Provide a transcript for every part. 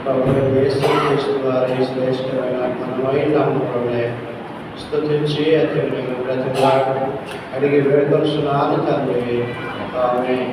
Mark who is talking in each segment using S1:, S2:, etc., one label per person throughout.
S1: ప్రభు యేసుక్రీస్తు వారి శ్రేష్టమైన ఘనమైన నామములోనే స్తుతించి అతని బ్రతిమలాడి అడిగి వేడుకొనుచున్నాను తండ్రి. ఆమేన్.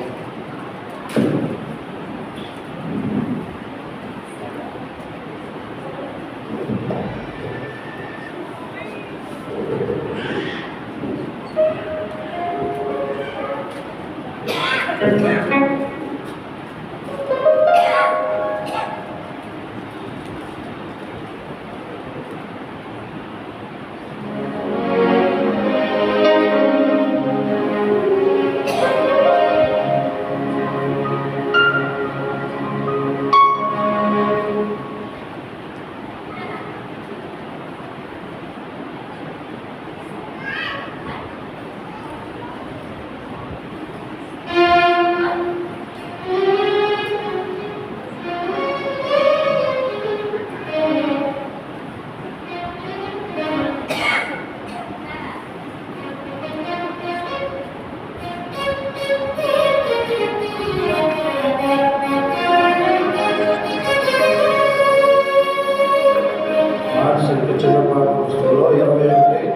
S1: చిన్నపాటు పుస్తకంలో 21,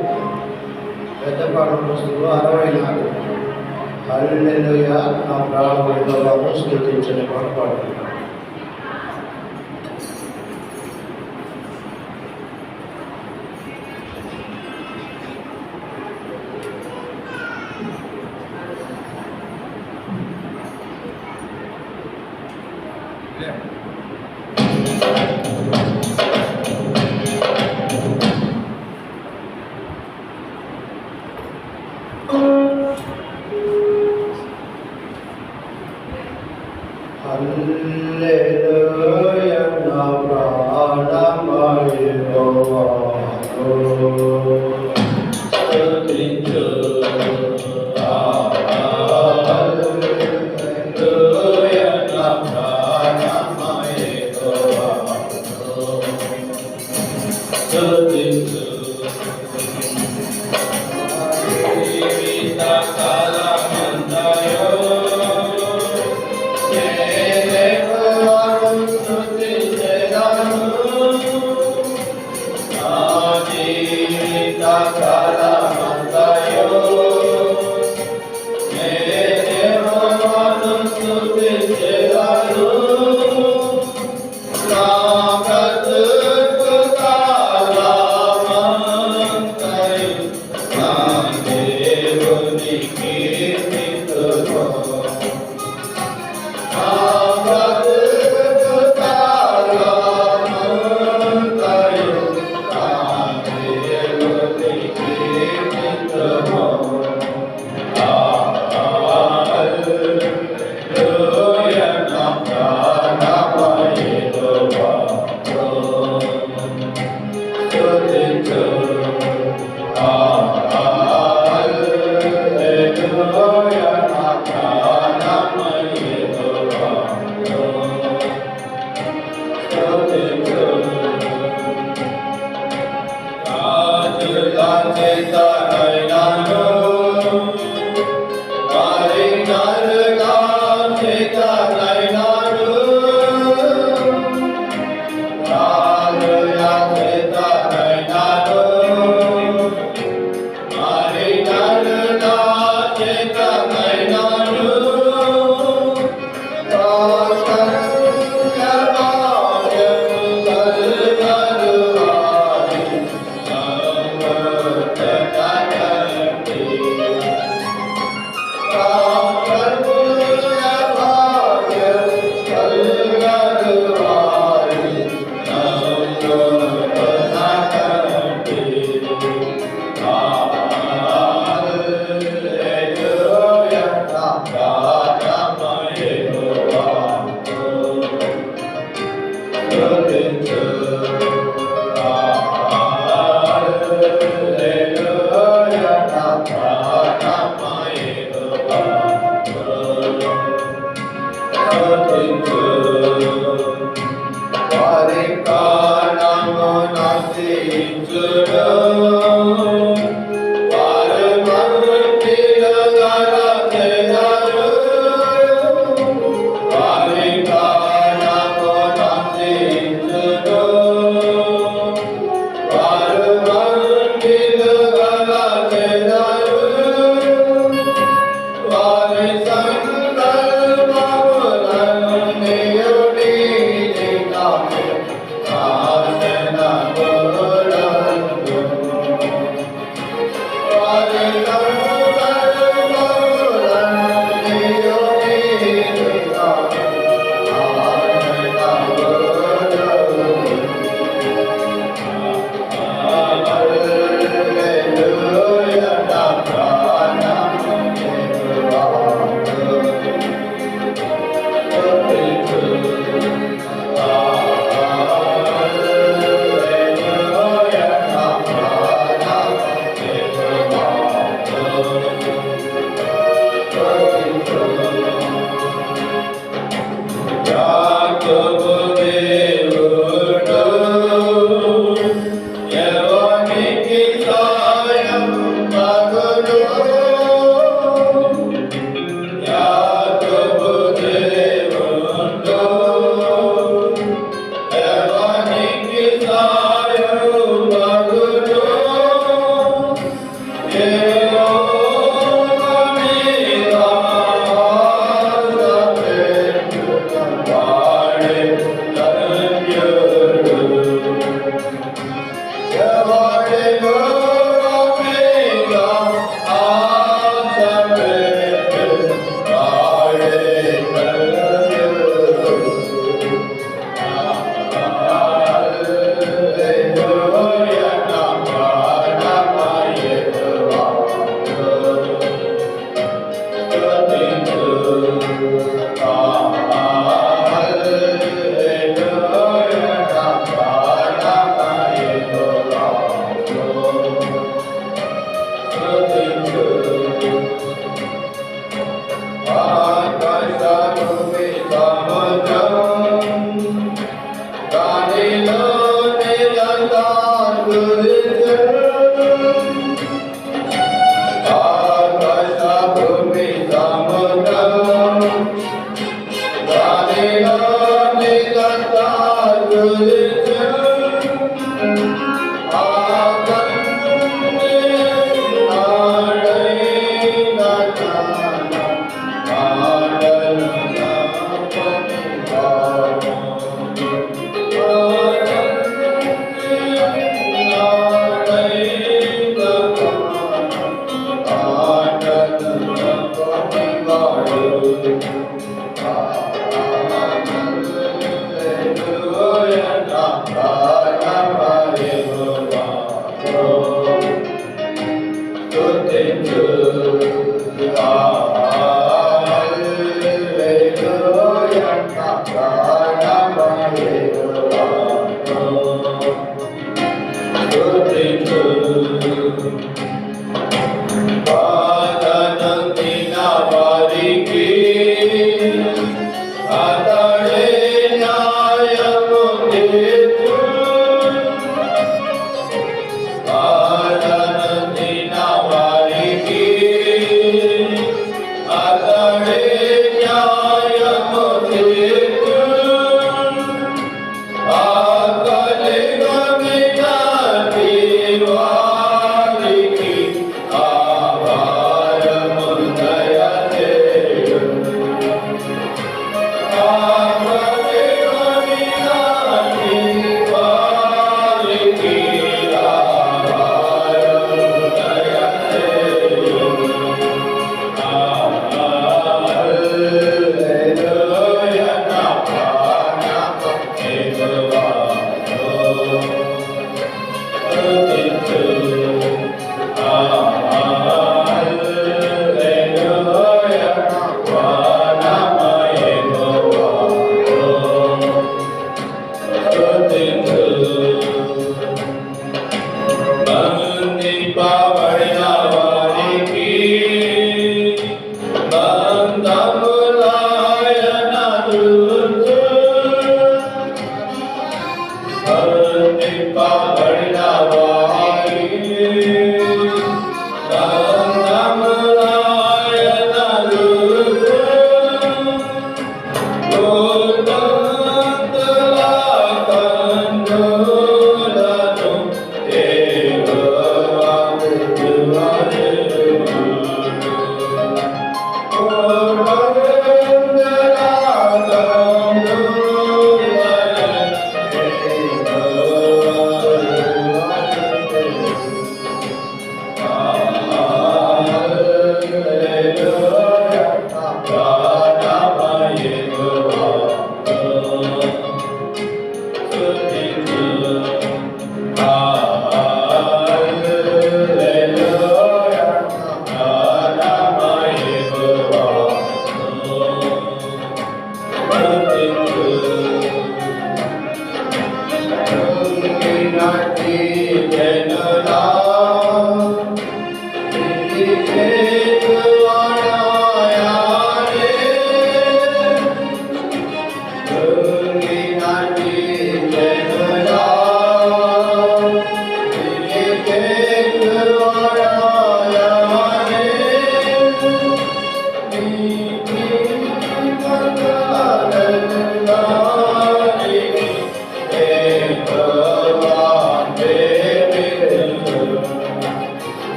S1: పెద్దపాటు పుస్తకంలో 64. హల్లెలూయా నా ప్రాణముల యెహోవాను స్తుతించని పాట పాడుతున్నాను. హల్లెలూయా నా ప్రాణముల యెహోవాను స్తుతించు. హల్లెలూయా నా ప్రాణముల యెహోవాను స్తుతించు.
S2: Amen.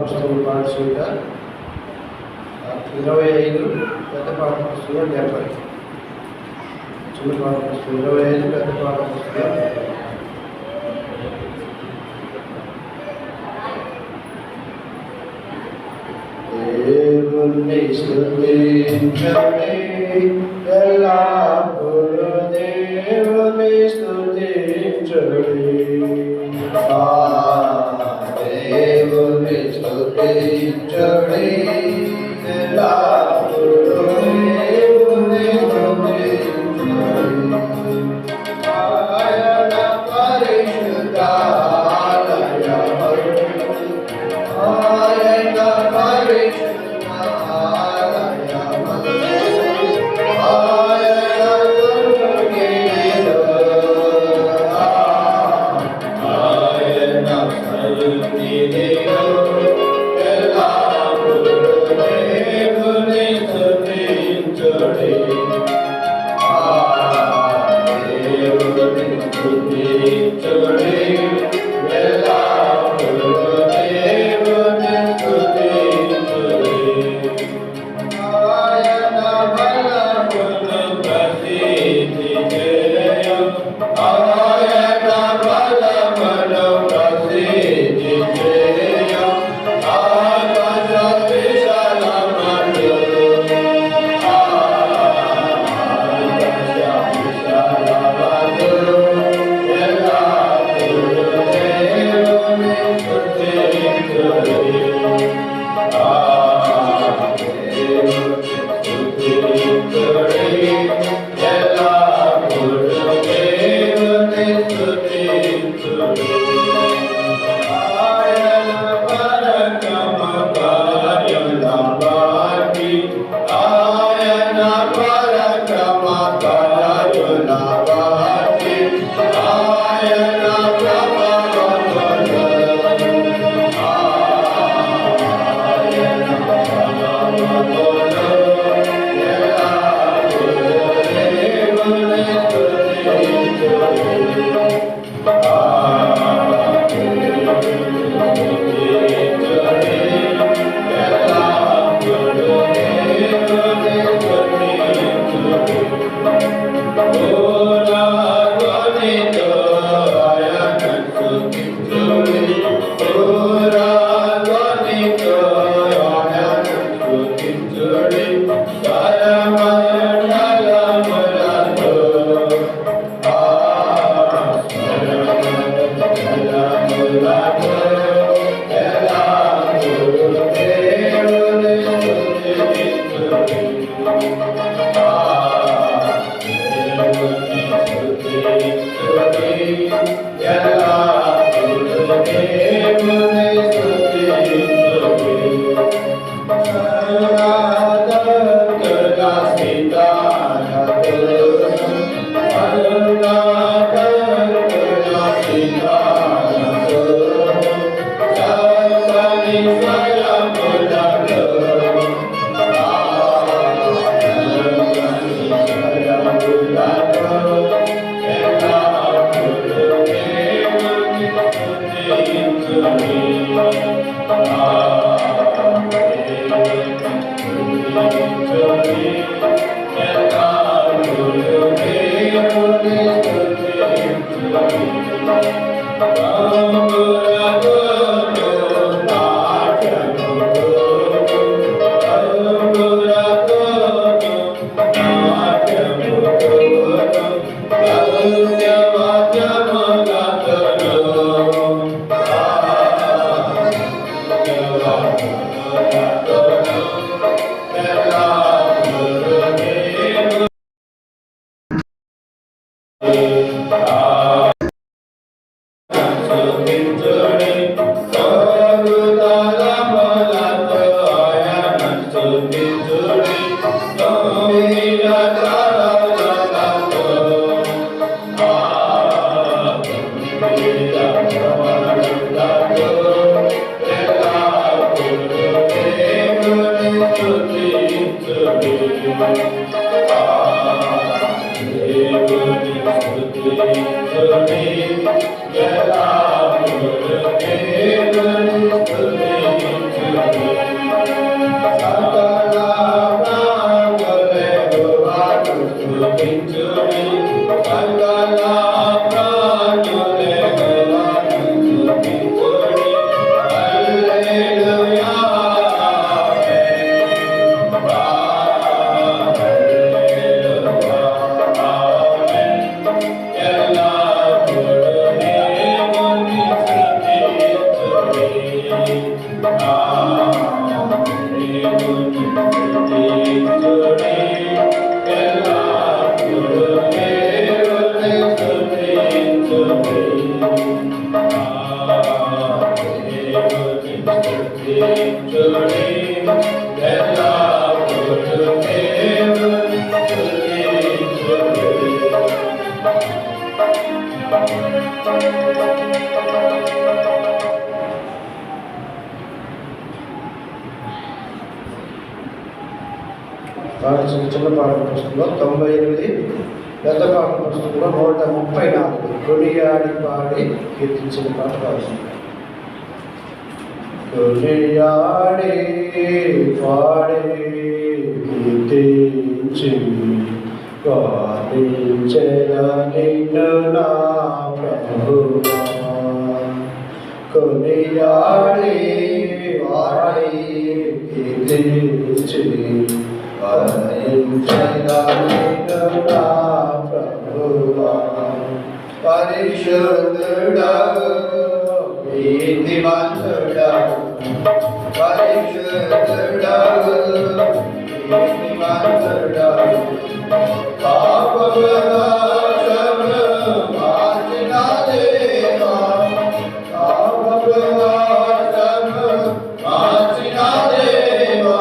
S1: పుస్తకం పాఠశాల 25, పెద్ద పాఠ పుస్తకం 70. చిన్న పాఠ పుస్తకం 25, పెద్ద పాఠ పుస్తకం 70. దేవుని స్తుతించండి ఎల్లప్పుడూ దేవుని స్తుతించండి. దేవుని స్తుతించండి ఎల్లప్పుడూ దేవుని స్తుతించండి. ఆయన పరిశుద్ధ
S2: Thank you.
S1: చిన్న పాఠ పుస్తకంలో 98, పెద్ద పాఠ పుస్తకంలో 134 కొనియాడి పాడి కీర్తించిన పాట రాసింది. కొనియాడి పాడి కీర్తించి పాడించెద నిన్ను నా ప్రభువా. కొనియాడి పాడి కీర్తించి పరిశుద్ధుడవు నీతిమంతుడవు పరిశుద్ధుడవు నీతిమంతుడవు పాపవినాశము మార్చిన దేవా పాపవినాశము మార్చిన దేవా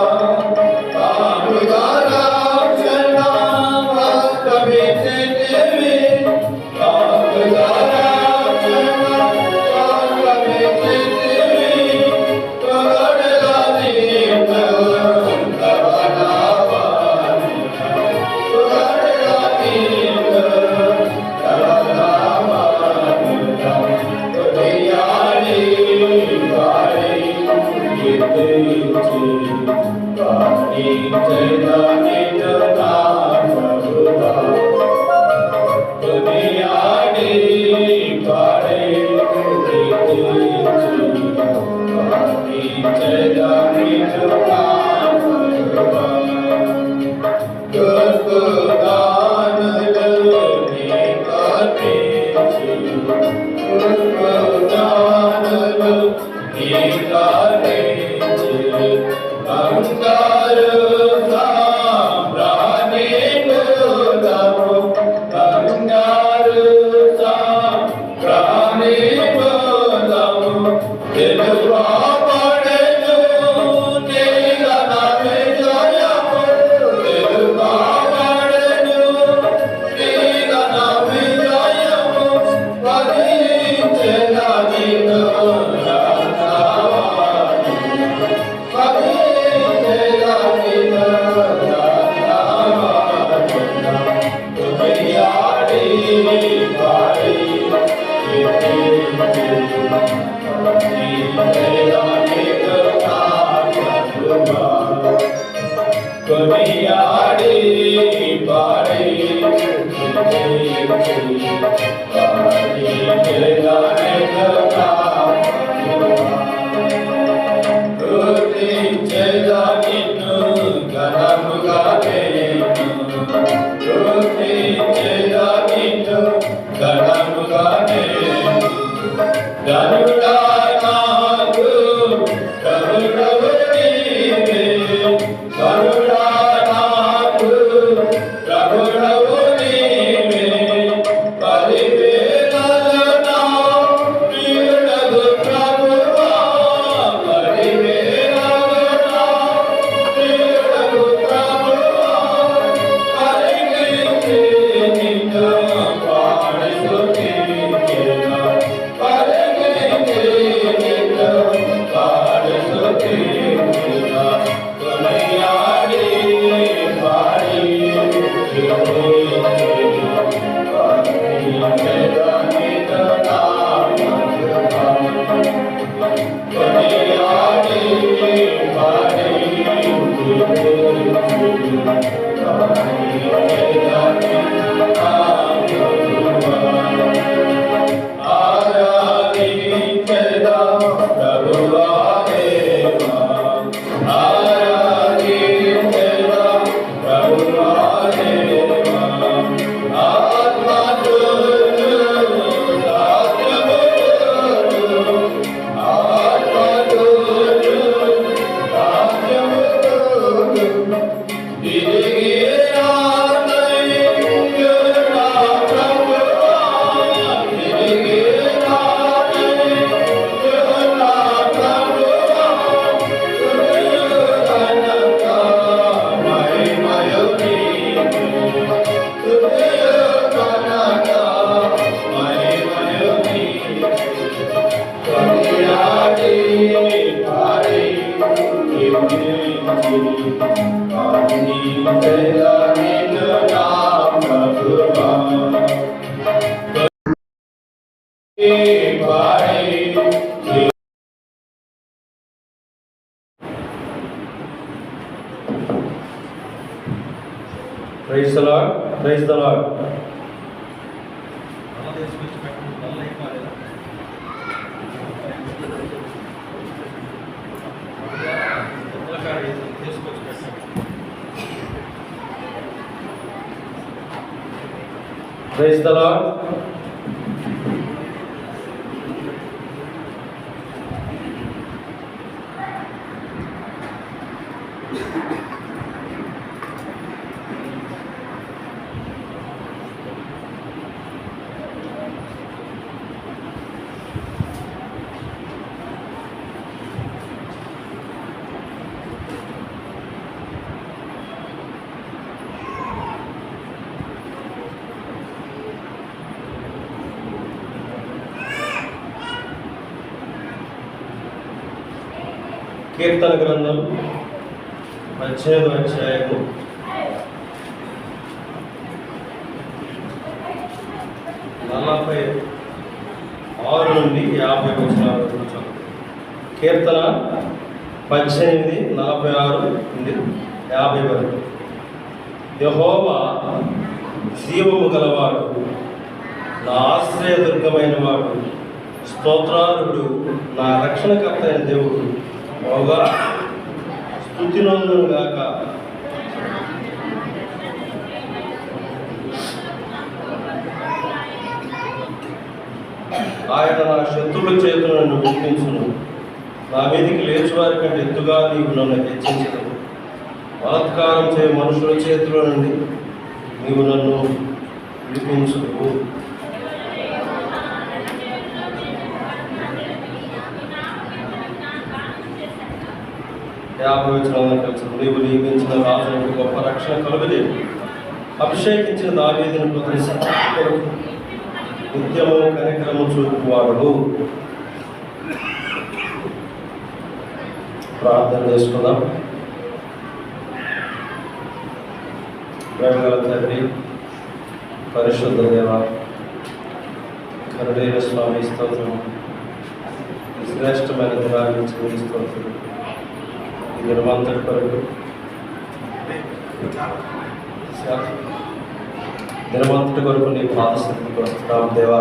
S2: Hare praise the Lord. Praise the Lord. కీర్తన గ్రంథం 18వ అధ్యాయము 46 నుండి 50 వచనాల వరకు. కీర్తన 18, 46 నుండి 50 వరకు. యెహోవా జీవము గలవాడు, నా ఆశ్రయదుర్గమైన వాడు, స్తోత్రార్హుడు, నా రక్షణకర్త అయిన దేవుడు, బహుగా స్తుతినందును గాక. ఆయన నా శత్రువుల చేతులు నన్ను విడిపించును, నా మీదికి లేచువారి కంటే ఎత్తుగా నీవు నన్ను హెచ్చించదు. బలాత్కారం చేయ మనుషుల చేతుల నుండి నీవు నన్ను విడిపించువు. నీవు నియమించిన రాజులకు గొప్ప రక్షణ కలుగలేదు. అభిషేకించిన దావీదును కొరకు నిత్యము కనికరము చూపువాడు. ప్రార్థన చేసుకుందాం. ప్రేమగల తండ్రి, పరిశుద్ధ దేవ, కరుణైన స్వామి, స్తోత్రం. శ్రేష్టమైన దినాన్ని స్తోత్రం. ఈ దినమంతటి కొరకు నీ పాదశక్తికి వస్తున్నాం దేవా.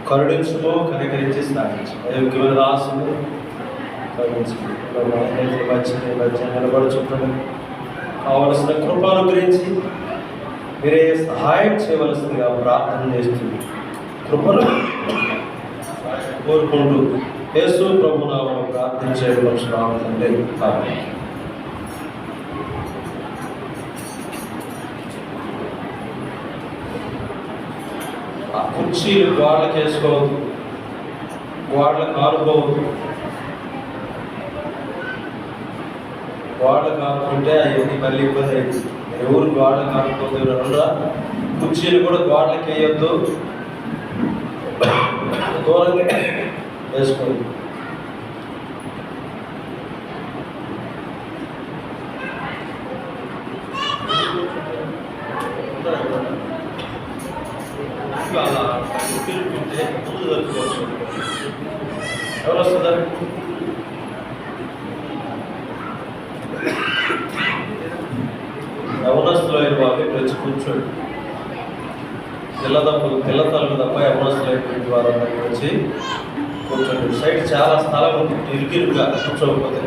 S2: కరుణించుకో, కనికరించి స్థాపించు. అయోగ్యమైన రాసులు కరుణించు. మధ్య నిలబడుచుంటాను. కావలసిన కృపను గురించి మీరే సహాయం చేయవలసిందిగా ప్రార్థన చేస్తుంది. కృపను కోరుకుంటూ యేసు ప్రభు నామమున ప్రార్థించే మనుషులు తండ్రి. ఆమేన్. ఆ కుర్చీలు గోడలకు వేసుకోవద్దు, గోడలకు ఆడుకోవద్దు. గోడలకు ఆడుకుంటే అవి మళ్ళీ ఇబ్బంది అయింది. ఎవరు గోడలకు ఆడుకోవద్దు. కుర్చీలు కూడా గోడలకు వేయొద్దు, దూరంగా వేసుకోండి. అలా తిరుగుతుంటే ముందు జరుపుకోవచ్చు. ఎవరు వస్తుందా? యవనస్తులు అయిన వాళ్ళు ఇక్కడ వచ్చి కూర్చోండి. పిల్ల తల్లు తప్ప యవనస్తులు అయినటువంటి వారు అందరికీ వచ్చి కూర్చోండి. సైడ్ చాలా స్థలం ఉంది, ఇరుకిరుగా కూర్చోకపోతే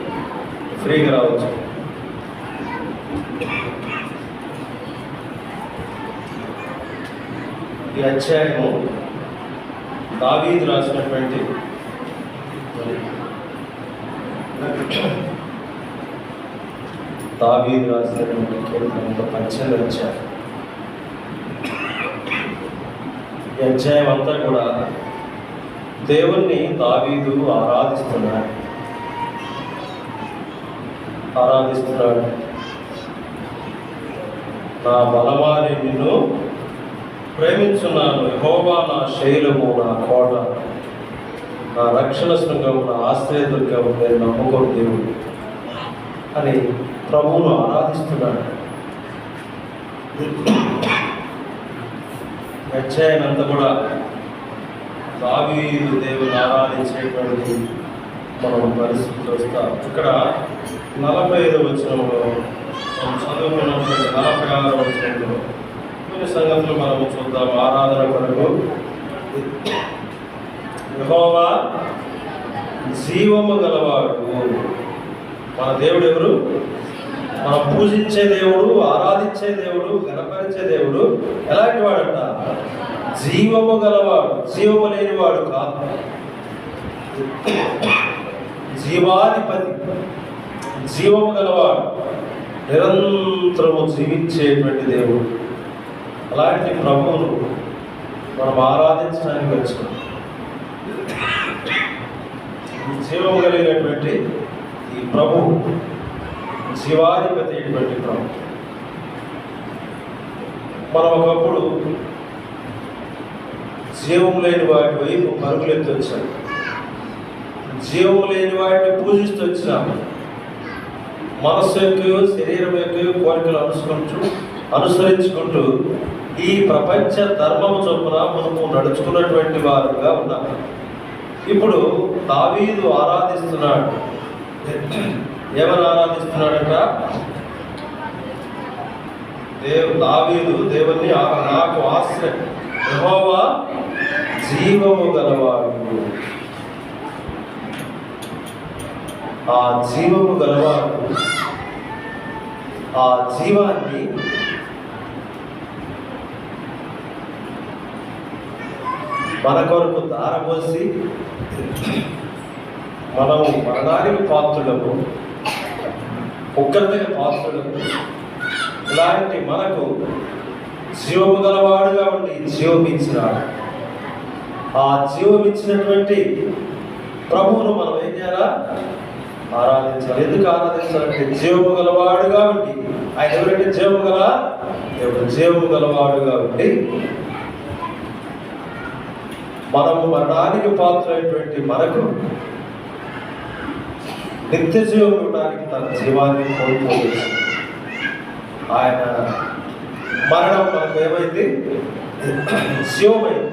S2: ఫ్రీగా రావచ్చు. ఈ అధ్యాయము దావీదు రాసినటువంటి కీర్తనలో 18వ అధ్యాయం. ఈ అధ్యాయం అంతా కూడా దేవుణ్ణి దావీదు ఆరాధిస్తున్నాడు. నా బలవాని నిన్ను ప్రేమించున్నాను. యెహోవా నా శైలము, నా కోట, నా రక్షణ శృంగము, నా ఆశ్రయదుర్గము, నేను నమ్ముకోని దేవుడు అని ప్రభువును ఆరాధిస్తున్నాడు. అధ్యాయం అంతా కూడా దావీదు దేవుని ఆరాధించేటువంటి మనం పరిస్థితి చూస్తాం. ఇక్కడ 45వ వచనంలో చదువుకున్నటువంటి 46వ వచనంలో సంగతులు మనము చూద్దాం. ఆరాధన కొరకు యెహోవా జీవము గలవాడు. మన దేవుడు ఎవరు? మనం పూజించే దేవుడు, ఆరాధించే దేవుడు, గణపరిచే దేవుడు ఎలాంటి వాడంట? జీవము గలవాడు, జీవము లేనివాడు కాదు. జీవాధిపతి, జీవము గలవాడు, నిరంతరము జీవించేటువంటి దేవుడు. అలాంటి ప్రభువును మనం ఆరాధించడానికి వచ్చాం. ఈ జీవము కలిగినటువంటి ఈ ప్రభు, జీవాధిపతి అయినటువంటి ప్రభు. మనం ఒకప్పుడు జీవం లేని వాటి వైపు పరుగులెత్తి వచ్చాము. జీవం లేని వాటిని పూజిస్తూ వచ్చినాము. మనస్సు యొక్క, శరీరం యొక్క కోరికలు అనుసరించుకుంటూ ఈ ప్రపంచ ధర్మము చొప్పున మనము నడుచుకున్నటువంటి వారుగా ఉన్నాము. ఇప్పుడు దావీదు ఆరాధిస్తున్నాడు. ఏమని ఆరాధిస్తున్నాడంట? దావీదు దేవుణ్ణి నాకు ఆశ్రయం, యెహోవా జీవము గలవాడు. ఆ జీవము గలవాడు ఆ జీవాన్ని మన కొరకు దారపోసి మనము మరణానికి పాత్రులము, ఉగ్రతకి పాత్రులము. ఇలాంటి మనకు జీవము గలవాడుగా ఉండి జీవం ఇచ్చినాడు. ఆ జీవం ఇచ్చినటువంటి ప్రభువును మనం ఏం చేయాలా? ఆరాధించాలి. ఎందుకు ఆరాధించాలంటే జీవము గలవాడుగా ఉండి, ఆయన ఎవరంటే జీవము గల దేవుడు. జీవము గలవాడుగా ఉండి మనము మరణానికి పాత్రైనటువంటి మనకు నిత్య జీవం ఇవ్వడానికి తన జీవాన్ని కోల్పోలేదు. ఆయన మరణం మనకు ఏమైంది? జీవమైంది.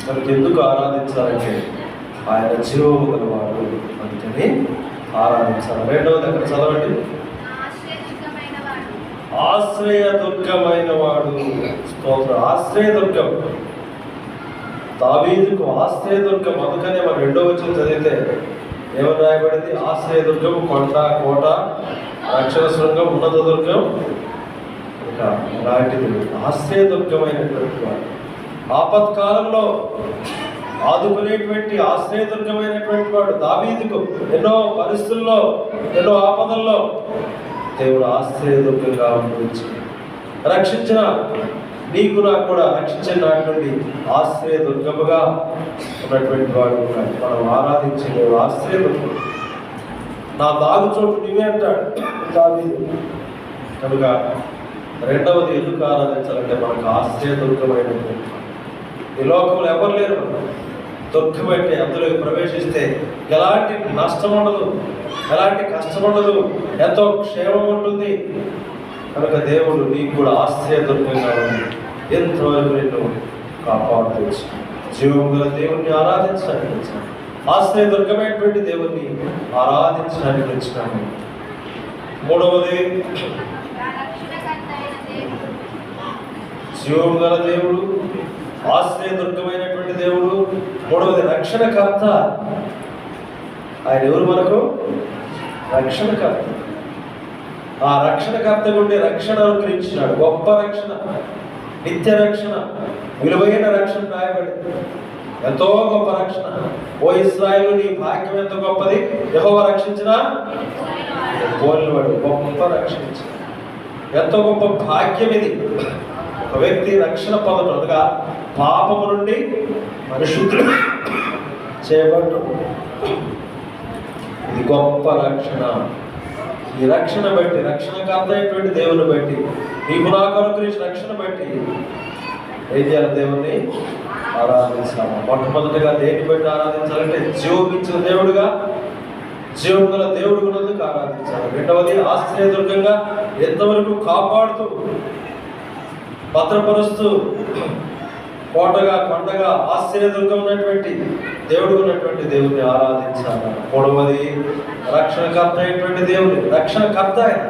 S2: మనకి ఎందుకు ఆరాధించాలంటే ఆయన జీవము గలవాడు, అందుకని ఆరాధించాలి. రెండవది అక్కడ చదవండి. ఆశ్రయ దుర్గమైన వాడు. స్తోత్రం. ఆశ్రయ దుర్గం. దావీదుకు ఆశ్రయ దుర్గం. అందుకనే మనం రెండవ వచనం చదివితే ఏమని రాయబడింది? ఆశ్రయ దుర్గం, కొండ, కోట, రక్షణ శృంగం, ఉన్నత దుర్గం. ఇంకా ఇలాంటిది ఆశ్రయ దుర్గమైనటువంటి వాడు, ఆపత్కాలంలో ఆదుకునేటువంటి ఆశ్రయదుర్గమైనటువంటి వాడు. దావీదుకు ఎన్నో పరిస్థితుల్లో, ఎన్నో ఆపదల్లో దేవుడు ఆశ్రయదుర్గంగా ఉంచి రక్షించిన నీకు నాకు కూడా రక్షించిన నాటి ఆశ్రయదుర్గముగా ఉన్నటువంటి వాడు. మనం ఆరాధించే ఆశ్రయదుర్గం. నా దాగు చోటు నువ్వే అంటాడు దావీదు. కనుక రెండవది ఎందుకు ఆరాధించాలంటే మనకు ఆశ్రయదుర్గమైనటువంటి ఈ లోకంలో ఎవరు లేరు. దుఃఖం అంటే అందులో ప్రవేశిస్తే ఎలాంటి నష్టం ఉండదు, ఎలాంటి కష్టం ఉండదు, ఎంతో క్షేమం ఉంటుంది. కనుక దేవుడు నీకు కూడా ఆశ్రయదుర్గంగా ఉంది. ఎంతవరకు నిన్ను కాపాడుకోవచ్చు. జీవం గల దేవుణ్ణి ఆరాధించడానికి వచ్చినాను. ఆశ్రయదుర్గమైనటువంటి దేవుణ్ణి ఆరాధించడానికి వచ్చినాను. మూడవది జీవం గల దేవుడు, ఆశ్రయదుర్గమైనటువంటి దేవుడు. మూడవది రక్షణకర్త. ఆయన ఎవరు? మనకు రక్షణకర్త. ఆ రక్షణకర్త ఉండే రక్షణ అనుగ్రహించినాడు. గొప్ప రక్షణ, నిత్య రక్షణ, విలువైన రక్షణ రాయబడింది. ఎంతో గొప్ప రక్షణ. ఓ ఇశ్రాయేలు, నీ భాగ్యం ఎంత గొప్పది! యెహోవా రక్షించిన పోలినవాడు. గొప్ప రక్షించిన ఎంతో గొప్ప భాగ్యం ఇది. ఒక వ్యక్తి రక్షణ పొందటంగా పాపము నుండి పరిశుద్ధుడు చేయబడ్డు. ఇది గొప్ప రక్షణ. ఈ రక్షణ బట్టి, రక్షణకర్త అయినటువంటి దేవుని బట్టి, నీకు నాకు అనుగ్రహించిన రక్షణ బట్టి ఏం చేయాలి? దేవుణ్ణి ఆరాధించాలి. మొట్టమొదటిగా దేన్ని బట్టి ఆరాధించాలంటే జీవం ఇచ్చిన దేవుడుగా, జీవం గల దేవుడు ఉన్నందుకు ఆరాధించాలి. రెండవది ఆశ్రయదుర్గంగా ఎంతవరకు కాపాడుతూ భద్రపరుస్తూ కోటగా, కొండగా, ఆశ్రయదుర్గం ఉన్నటువంటి దేవుడు ఉన్నటువంటి దేవుని ఆరాధించాలి. మూడవది రక్షణకర్త అయినటువంటి దేవుని. రక్షణకర్త ఆయన.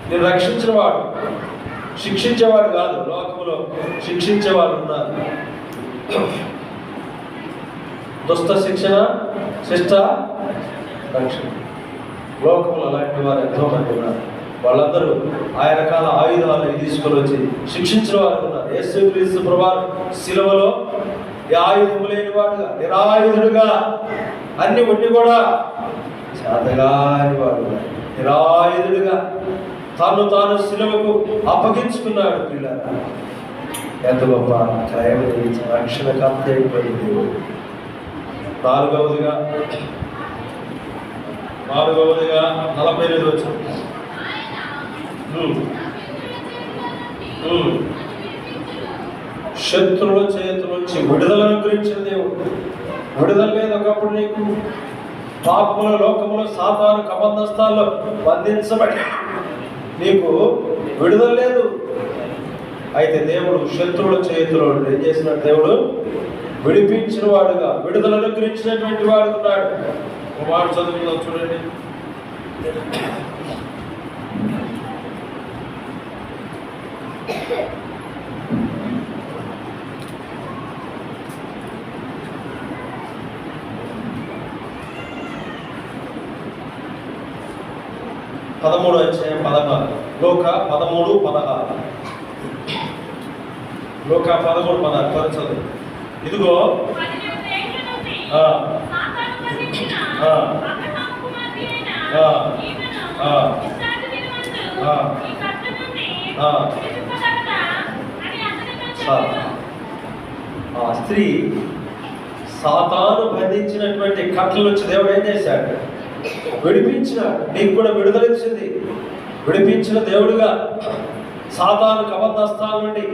S2: నేను రక్షించిన వాడు, శిక్షించేవాడు కాదు, లోకంలో శిక్షించేవాడు ఉన్నారు. దుష్ట శిక్షణ, శిష్ట రక్షణ. లోకంలో అలాంటి వారు ఎంతో మంది ఉన్నారు. వాళ్ళందరూ ఆయా రకాల ఆయుధాలను తీసుకొని వచ్చి శిక్షించిన వారు ఉన్నారు. యేసుక్రీస్తు ప్రభువారు శిలువలో ఆయుధము లేని వాడుగా, నిరాయుధుడుగా, అన్ని ఉండి కూడా చేతగాని వాడు, నిరాయుధుడుగా తాను శిలువకు అప్పగించుకున్నాడు. పిల్లలు ఎంత గొప్ప క్రయం రక్షణ కర్త అయిపోయింది దేవుడు. నాలుగవదిగా 48 వచ్చిన శత్రువుల చేతుల నుంచి విడుదల అనుగ్రహించిన దేవుడు. విడుదల లేదు. ఒకప్పుడు నీకు పాపముల లోకములో సాతాను కబంధస్థాల్లో బంధించబడి నీకు విడుదల లేదు. అయితే దేవుడు శత్రువుల చేతిలో ఏం చేసిన దేవుడు విడిపించిన వాడుగా, విడుదల అనుగ్రహించినటువంటి వాడు ఉన్నాడు. ఒక మాట చదువుకుందాం చూడండి. పదమూడు అధ్యాయం 16. లోక 13:16. లోక 13:16 చదువు. ఇదిగో ఆ స్త్రీ సాతాను బంధించినటువంటి కట్టల నుంచి దేవుడు ఏం చేశాడు? విడిపించినాడు. నీకు కూడా విడుదల ఇచ్చింది. విడిపించిన దేవుడుగా సాతాను కబంధస్థాల నుండి,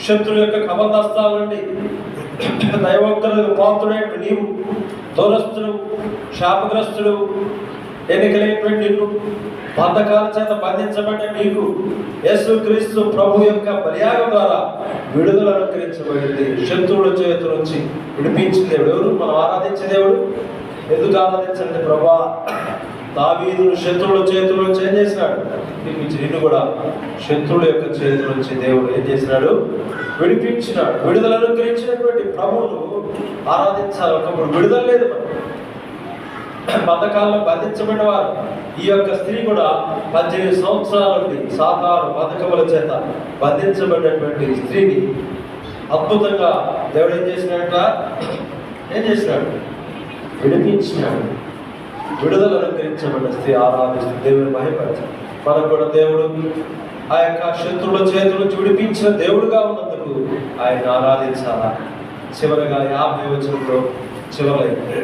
S2: శత్రువు యొక్క కబంధస్థాల నుండి దైవోక్తులకు పాత్రుడైన నీవు, దూరస్తుడు, శాపగ్రస్తుడు, ఎన్నికలైనటువంటి నిన్ను, బంధకాల చేత బంధించబడ్డ నీకు యేసుక్రీస్తు ప్రభు యొక్క బలియాగం ద్వారా విడుదల అనుగ్రహించబడింది. శత్రువుల చేతుల నుంచి విడిపించిన దేవుడు. ఎవరు? మనం ఆరాధించే దేవుడు. ఎందుకు ఆరాధించండి? ప్రభా, దావీదును శత్రువుల చేతుల నుంచి ఏం చేసినాడు? నిన్ను కూడా శత్రువుల యొక్క చేతుల నుంచి దేవుడు ఏం చేసినాడు? విడిపించినాడు. విడుదల అనుగ్రహించినటువంటి ప్రభువును ఆరాధించాలి. ఒకప్పుడు విడుదల లేదు. బంధకాల్లో బంధించబడిన వారు. ఈ యొక్క స్త్రీ కూడా 18 సంవత్సరాల నుండి సాతాను బంధకముల చేత బంధించబడినటువంటి స్త్రీని అద్భుతంగా దేవుడు ఏం చేసినాడు? విడిపించినాడు. విడుదల అనుగ్రహించబడిన స్త్రీ ఆరాధిస్తూ దేవుని మహిమపరచాలి. మనకు కూడా దేవుడు ఆ యొక్క శత్రువుల చేతుల నుంచి విడిపించిన దేవుడుగా ఉన్నందుకు ఆయన ఆరాధించాలా. చివరిగా 50 వచనంలో చివరైంది.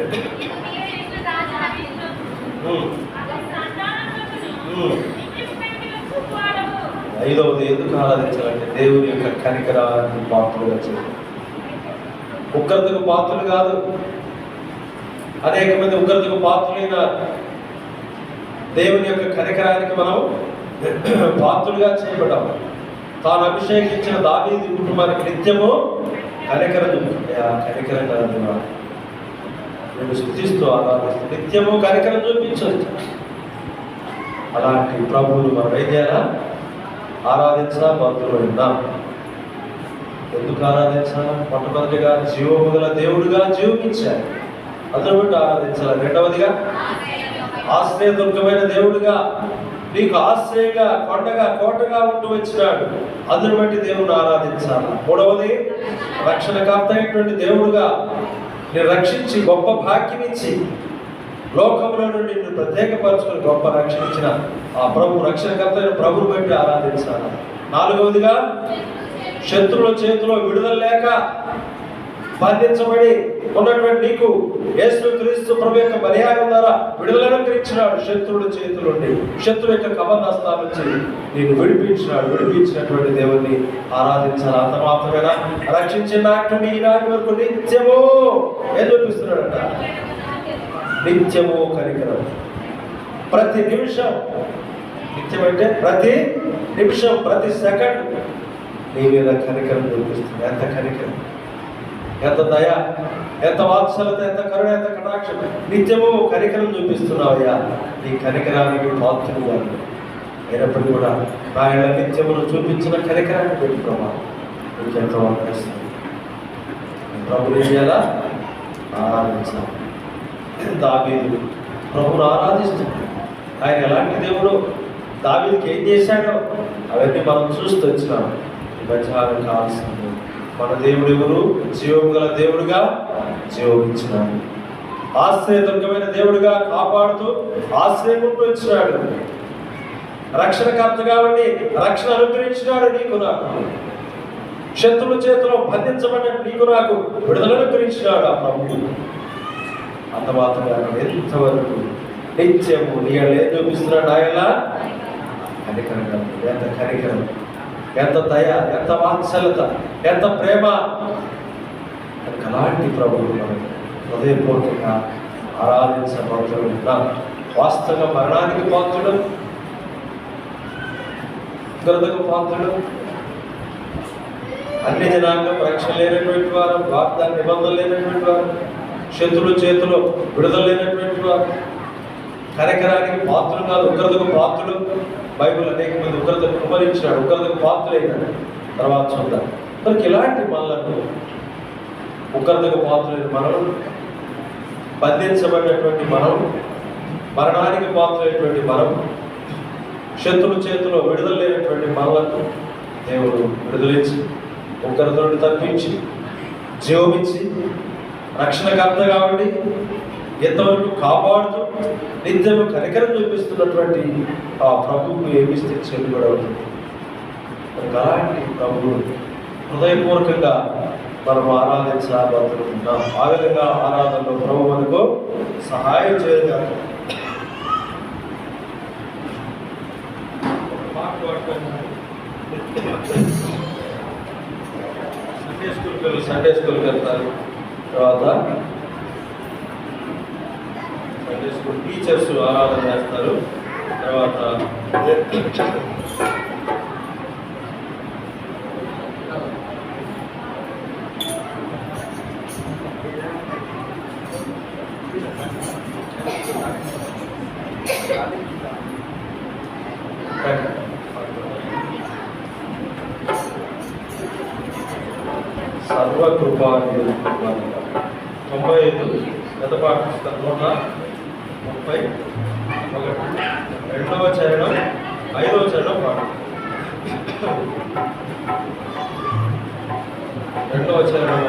S2: 5వది ఎందుకు ఆరాధించాలంటే దేవుని యొక్క కనికరాన్ని పాత్రలుగా చేయాలి. ఉగ్రతకు పాత్రలు కాదు. అనేక మంది ఉగ్రతకు పాత్రులైన దేవుని యొక్క కనికరానికి మనం పాత్రులుగా చేయబడ్డాము. తాను అభిషేకించిన దావీదు కుటుంబానికి నిత్యము కనికరం కనికరంగా నేను స్తుతిస్తూ ఆరాధిస్తూ నిత్యము కనికరం చూపించవచ్చు. అలాంటి ప్రభువును మనం ఏం చేయాలా? ఆరాధించా, భక్తులు విన్నాం. ఎందుకు ఆరాధించాలా? మొట్టమొదటిగా జీవము గల దేవుడుగా జీవించాలి. అందులో బట్టి ఆరాధించాలి. రెండవదిగా ఆశ్రయదుర్గమైన దేవుడుగా, నీకు ఆశ్రయంగా, కొండగా, కోటగా ఉంటూ వచ్చినాడు. అందును బట్టి దేవుని ఆరాధించాలి. మూడవది రక్షణకర్త అయినటువంటి దేవుడుగా నేను రక్షించి గొప్ప భాగ్యం ఇచ్చి లోకంలో నుండి నిన్ను ప్రత్యేకపరచుకొని గొప్ప రక్షణ ఇచ్చిన ఆ ప్రభు, రక్షణకర్త అయిన ప్రభుని బట్టి ఆరాధించాలి. నాలుగవదిగా శత్రువుల చేతిలో విడుదల లేక బంధించబడి ఉన్నటువంటి నీకు యేసుక్రీస్తు ప్రభు యొక్క బలియాగం ద్వారా విడుదలను అనుగ్రహించినాడు. శత్రువుల చేతుల నుండి, శత్రువు యొక్క కబంధస్థాల నుంచి నేను విడిపించినాడు. విడిపించినటువంటి దేవుణ్ణి ఆరాధించాలి. అంత మాత్రమేనా? రక్షించిన నాటి నుండి ఈనాటి వరకు నిత్యము ఏం చూపిస్తున్నాడంట? నిత్యము కనికరం. ప్రతి నిమిషం, నిత్యం అంటే ప్రతి నిమిషం, ప్రతి సెకండ్ నీ మీద కనికరం చూపిస్తుంది. ఎంత కనికరం, ఎంత దయ, ఎంత వాత్సల్యత, ఎంత కరుణ, ఎంత కటాక్షం. నిత్యము కనికరం చూపిస్తున్నావయ్యా. నీ కనికరానికి పాత్రుడుగా అయినప్పటికీ కూడా ఆయన నిత్యమును చూపించిన కనికరాన్ని పెట్టి ప్రభా నీకు ఎంతో అవకాశం ప్రభుని చేయాలా ఆరాధించాలి. దావీదు ప్రభుని ఆరాధిస్తున్నాడు. ఆయన ఎలాంటి దేవుడు, దావీదుకి ఏం చేశాడో అవన్నీ మనం చూస్తూ వచ్చినాం. ఈ మధ్యాహ్నం కావాల్సింది మన దేవుడు ఎవరు? జీవం గల దేవుడుగా జీవించినాడు, ఆశ్రయదుర్గమైన దేవుడుగా కాపాడుతూ ఆశ్రయం వచ్చినాడు, రక్షణకర్తగా ఉండి రక్షణ అనుగ్రహించినాడు నీకు నాకు, శత్రువుల చేతిలో బంధించబడిన నీకు నాకు విడుదల అనుగ్రహించినాడు ఆ ప్రభువు. అంత మాత్రమే ఎంతవరకు నిత్యము నీ ఏం చూపిస్తున్నాడు ఆయన కనికరం, ఎంత కనికరం, ఎంత దయ, ఎంత వాత్సల్యత, ఎంత ప్రేమ. అలాంటి ప్రభువు మనం హృదయపూర్వకంగా ఆరాధించబడుతున్నాం. వాస్తవంగా మరణానికి పాత్రుడు, ఉగ్రతకు పాత్రుడు, అన్ని జనాంగం రక్షణ లేనటువంటి వారు, వాగ్దాన నిబంధన లేనటువంటి వారు, శత్రుల చేతిలో విడుదల లేనటువంటి వారు, కనికరానికి పాత్రులు కాదు, ఉగ్రతకు పాత్రుడు. బైబిల్ అనేక మంది ఉగ్రతకు కుమరించినాడు, ఉగ్రతకు పాత్రులైనాడు. తర్వాత చూద్దాం. మనకి ఇలాంటి మనలను ఉగ్రతకు పాత్రులైన మనం, బంధించబడినటువంటి మనం, మరణానికి పాత్రైనటువంటి మనం, శత్రుల చేతిలో విడుదల లేనటువంటి మనలకు దేవుడు విడుదలించి, ఉగ్రత నుండి తప్పించి, జీవమిచ్చి, రక్షణకర్తగా ఉండి ఎంతవరకు కాపాడుతూ నిత్యము కనికరం చూపిస్తున్నటువంటి ఆ ప్రభువుకు ఏమిస్తే చెల్లి కూడా ఉంటుంది. అలాంటి ప్రభువు హృదయపూర్వకంగా మనం ఆరాధించబడుతున్నాం. ఆ విధంగా ఆరాధనలో ప్రభు మనకు సహాయం చేయగా సండే స్కూల్కి వెళ్తారు. తర్వాత సండే స్కూల్ టీచర్స్ ఆరాధన చేస్తారు. తర్వాత సర్వకృపానిధి 95 గత పాఠం 131 రెండవ చరణం 5వ చరణం పాఠం 2వ చరణం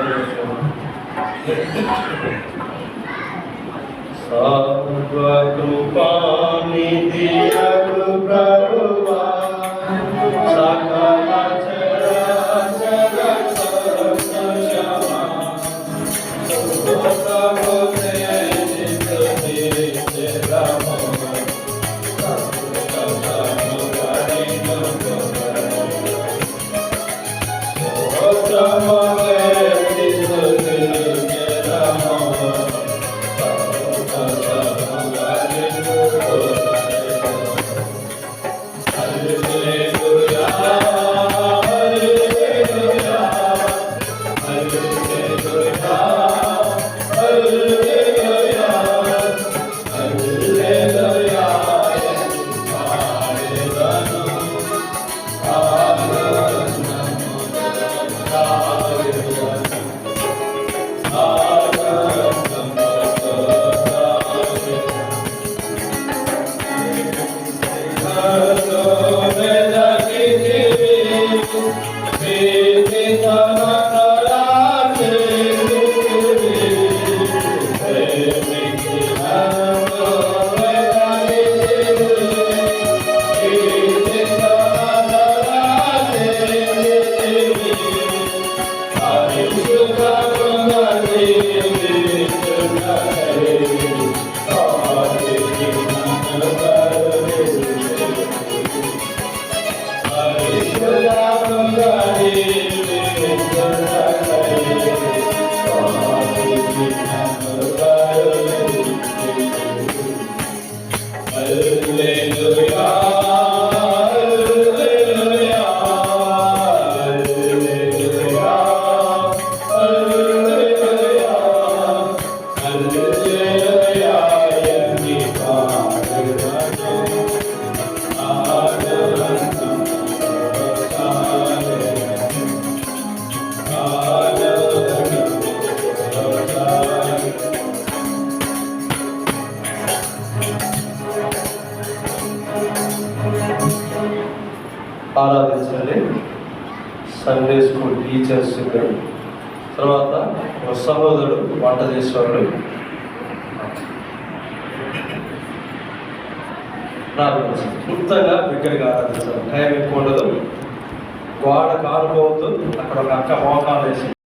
S2: సర్వకృపానిధి ప్రభువా సకల
S3: Hallelujah.
S2: ఆరాధించండి. సండే స్కూల్ టీచర్స్, తర్వాత ఒక సహోదరుడు వంట చేసేవాళ్ళు ప్రారంభించాలి. క్లుప్తంగా బిగ్గరగా ఆరాధించాలి. టైం ఎక్కువ ఉండదు. గోడ కారుకోవద్దు. అక్కడ ఒక అక్క మోకాలు వేసి